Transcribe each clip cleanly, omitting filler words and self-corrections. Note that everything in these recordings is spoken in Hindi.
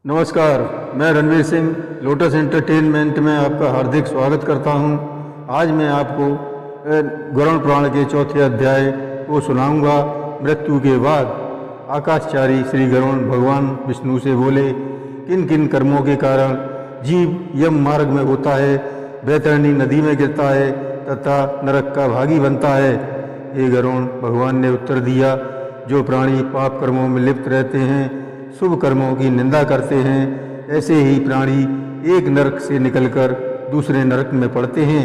नमस्कार, मैं रणवीर सिंह लोटस एंटरटेनमेंट में आपका हार्दिक स्वागत करता हूं। आज मैं आपको गरुड़ पुराण के चौथे अध्याय को सुनाऊंगा। मृत्यु के बाद आकाशचारी श्री गरुड़ भगवान विष्णु से बोले, किन किन कर्मों के कारण जीव यम मार्ग में होता है, बैतरणी नदी में गिरता है तथा नरक का भागी बनता है। हे गरुड़, भगवान ने उत्तर दिया, जो प्राणी पाप कर्मों में लिप्त रहते हैं, शुभ कर्मों की निंदा करते हैं, ऐसे ही प्राणी एक नरक से निकलकर दूसरे नरक में पड़ते हैं।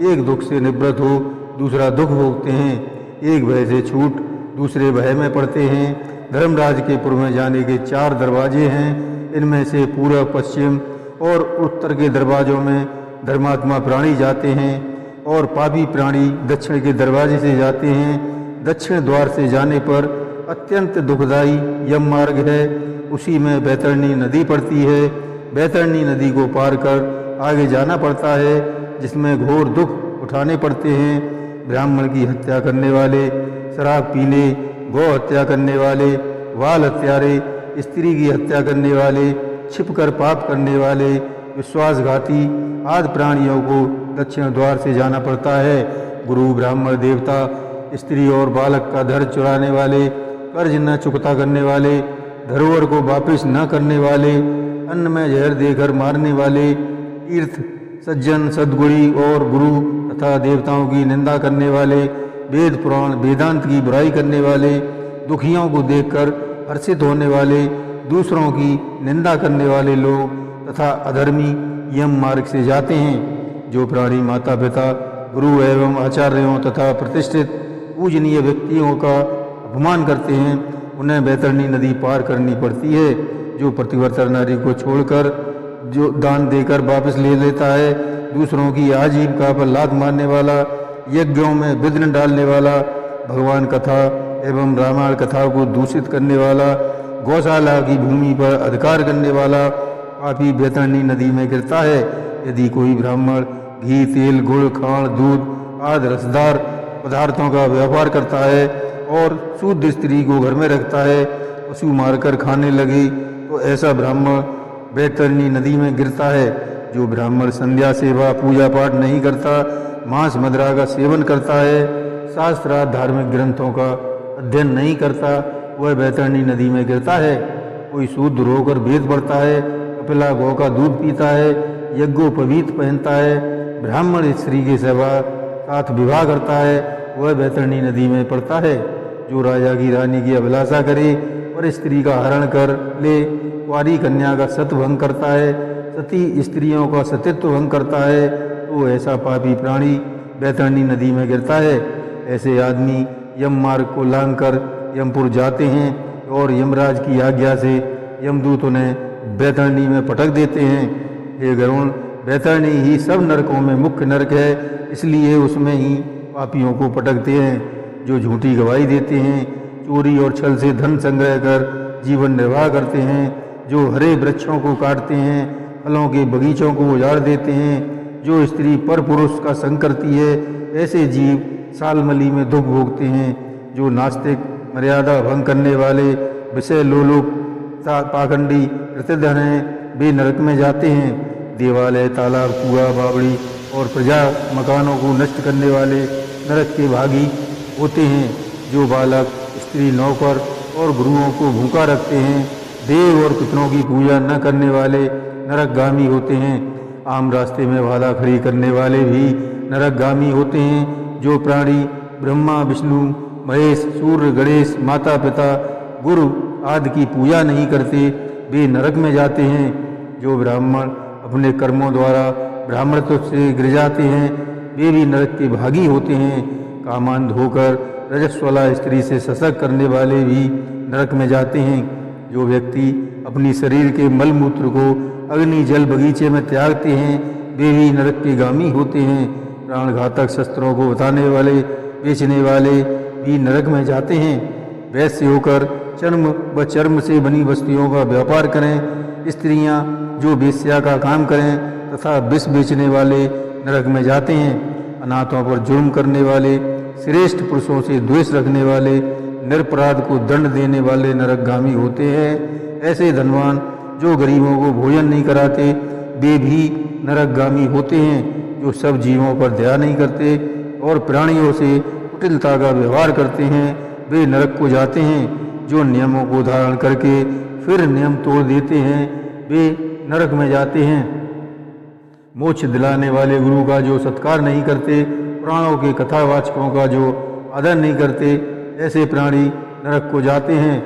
एक दुख से निवृत्त हो दूसरा दुख भोगते हैं, एक भय से छूट दूसरे भय में पड़ते हैं। धर्मराज के पुर में जाने के 4 दरवाजे हैं। इनमें से पूर्व, पश्चिम और उत्तर के दरवाजों में धर्मात्मा प्राणी जाते हैं और पापी प्राणी दक्षिण के दरवाजे से जाते हैं। दक्षिण द्वार से जाने पर अत्यंत दुखदायी यम मार्ग है, उसी में बैतरणी नदी पड़ती है। बैतरणी नदी को पार कर आगे जाना पड़ता है, जिसमें घोर दुख उठाने पड़ते हैं। ब्राह्मण की हत्या करने वाले, शराब पीने, गौ हत्या करने वाले, बाल हत्यारे, स्त्री की हत्या करने वाले, छिपकर पाप करने वाले, विश्वासघाती आदि प्राणियों को दक्षिण द्वार से जाना पड़ता है। गुरु, ब्राह्मण, देवता, स्त्री और बालक का धन चुराने वाले, कर्ज न चुकता करने वाले, धरोहर को वापिस न करने वाले, अन्न में जहर देकर मारने वाले, तीर्थ, सज्जन, सद्गुणी और गुरु तथा देवताओं की निंदा करने वाले, वेद पुराण वेदांत की बुराई करने वाले, दुखियों को देखकर हर्षित होने वाले, दूसरों की निंदा करने वाले लोग तथा अधर्मी यम मार्ग से जाते हैं। जो प्राणी माता पिता, गुरु एवं आचार्यों तथा प्रतिष्ठित पूजनीय व्यक्तियों का अपमान करते हैं, उन्हें बैतरणी नदी पार करनी पड़ती है। जो प्रतिवर्त नारी को छोड़कर जो दान देकर वापस ले लेता है, दूसरों की आजीविका पर लात मारने वाला, यज्ञों में विघ्न डालने वाला, भगवान कथा एवं रामायण कथा को दूषित करने वाला, गौशाला की भूमि पर अधिकार करने वाला पापी बैतरणी नदी में गिरता है। यदि कोई ब्राह्मण घी, तेल, गुड़, खाण, दूध आदि रसदार पदार्थों का व्यापार करता है और शुद्ध स्त्री को घर में रखता है, पशु मारकर खाने लगे, तो ऐसा ब्राह्मण बैतरणी नदी में गिरता है। जो ब्राह्मण संध्या सेवा पूजा पाठ नहीं करता, मांस मदिरा का सेवन करता है, शास्त्रार्थ धार्मिक ग्रंथों का अध्ययन नहीं करता, वह बैतरणी नदी में गिरता है। कोई शूद्र होकर वेद पढ़ता है, कपिला गौ का दूध पीता है, यज्ञोपवीत पहनता है, ब्राह्मण स्त्री की सेवा साथ विवाह करता है, वह बैतरणी नदी में पड़ता है। जो राजा की रानी की अभिलाषा करे और स्त्री का हरण कर ले, कुंवारी कन्या का सत भंग करता है, सती स्त्रियों का सतित्व भंग करता है, तो ऐसा पापी प्राणी बैतरणी नदी में गिरता है। ऐसे आदमी यम मार्ग को लांघकर यमपुर जाते हैं और यमराज की आज्ञा से यमदूत उन्हें बैतरणी में पटक देते हैं। ये गरुड़, बैतरणी ही सब नरकों में मुख्य नरक है, इसलिए उसमें ही पापियों को पटकते हैं। जो झूठी गवाही देते हैं, चोरी और छल से धन संग्रह कर जीवन निर्वाह करते हैं, जो हरे वृक्षों को काटते हैं, फलों के बगीचों को उजाड़ देते हैं, जो स्त्री पर पुरुष का संग करती है, ऐसे जीव सालमली में दुख भोगते हैं। जो नास्तिक, मर्यादा भंग करने वाले, विषय लोलुप, पाखंडी, प्रतिधन हैं, वे नरक में जाते हैं। देवालय, तालाब, कुआं, बावड़ी और प्रजा मकानों को नष्ट करने वाले नरक के भागी होते हैं। जो बालक, स्त्री, नौकर और गुरुओं को भूखा रखते हैं, देव और पितरों की पूजा न करने वाले नरकगामी होते हैं। आम रास्ते में बाधा खड़ी करने वाले भी नरकगामी होते हैं। जो प्राणी ब्रह्मा, विष्णु, महेश, सूर्य, गणेश, माता पिता, गुरु आदि की पूजा नहीं करते, वे नरक में जाते हैं। जो ब्राह्मण अपने कर्मों द्वारा ब्राह्मणत्व से गिर जाते हैं, वे भी नरक के भागी होते हैं। कामांध होकर रजस्वला स्त्री से सशक करने वाले भी नरक में जाते हैं। जो व्यक्ति अपनी शरीर के मल मूत्र को अग्नि जल बगीचे में त्यागते हैं, वे भी नरक के गामी होते हैं। प्राणघातक शस्त्रों को बताने वाले, बेचने वाले भी नरक में जाते हैं। वैश्य होकर चर्म व चर्म से बनी वस्तुओं का व्यापार करें, स्त्रियां जो वेश्या का काम करें तथा विष बेचने वाले नरक में जाते हैं। अनाथों पर जुर्म करने वाले, श्रेष्ठ पुरुषों से द्वेष रखने वाले, निरपराध को दंड देने वाले नरकगामी होते हैं। ऐसे धनवान जो गरीबों को भोजन नहीं कराते वे भी नरकगामी होते हैं। जो सब जीवों पर दया नहीं करते और प्राणियों से कुटिलता का व्यवहार करते हैं वे नरक को जाते हैं। जो नियमों को धारण करके फिर नियम तोड़ देते हैं वे नरक में जाते हैं। मोक्ष दिलाने वाले गुरु का जो सत्कार नहीं करते, पुराणों के कथावाचकों का जो आदर नहीं करते, ऐसे प्राणी नरक को जाते हैं।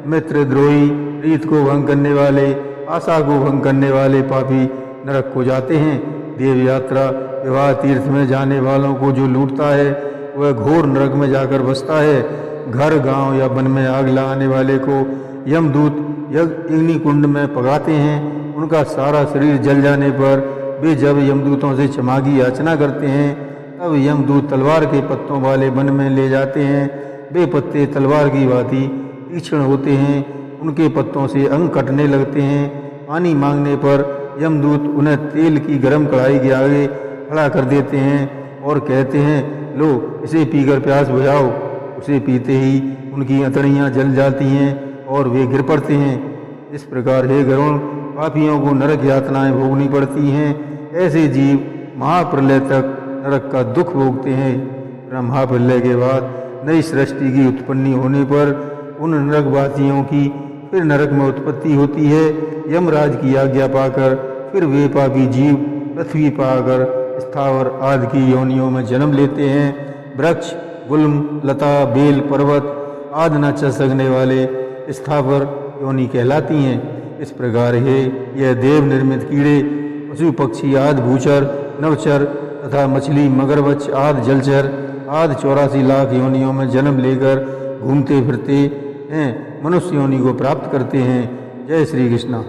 मित्र द्रोही, रीत को भंग करने वाले, आशा को भंग करने वाले पापी नरक को जाते हैं। देव यात्रा विवाह तीर्थ में जाने वालों को जो लूटता है वह घोर नरक में जाकर बसता है। घर गांव या वन में आग लगाने वाले को यमदूत अग्नि कुंड में पगाते हैं। उनका सारा शरीर जल जाने पर वे जब यमदूतों से क्षमा की याचना करते हैं तब यमदूत तलवार के पत्तों वाले वन में ले जाते हैं। वे पत्ते तलवार की भांति तीक्ष्ण होते हैं, उनके पत्तों से अंग कटने लगते हैं। पानी मांगने पर यमदूत उन्हें तेल की गर्म कढ़ाई के आगे खड़ा कर देते हैं और कहते हैं, लो इसे पीकर प्यास बुझाओ। उसे पीते ही उनकी अतड़ियाँ जल जाती हैं और वे गिर पड़ते हैं। इस प्रकार हे गरुण, पापियों को नरक यातनाएं भोगनी पड़ती हैं। ऐसे जीव महाप्रलय तक नरक का दुख भोगते हैं। महाप्रलय के बाद नई सृष्टि की उत्पत्ति होने पर उन नरकवासियों की फिर नरक में उत्पत्ति होती है। यमराज की आज्ञा पाकर फिर वे पापी जीव पृथ्वी पाकर स्थावर आदि की योनियों में जन्म लेते हैं। वृक्ष, गुल्म, लता, बेल, पर्वत आदि न चल सकने वाले स्थावर योनि कहलाती हैं। इस प्रकार है यह देव निर्मित कीड़े, पशु पक्षी आदि भूचर, नवचर तथा मछली, मगरमच्छ आदि जलचर आदि 84 लाख योनियों में जन्म लेकर घूमते फिरते हैं, मनुष्य योनि को प्राप्त करते हैं। जय श्री कृष्णा।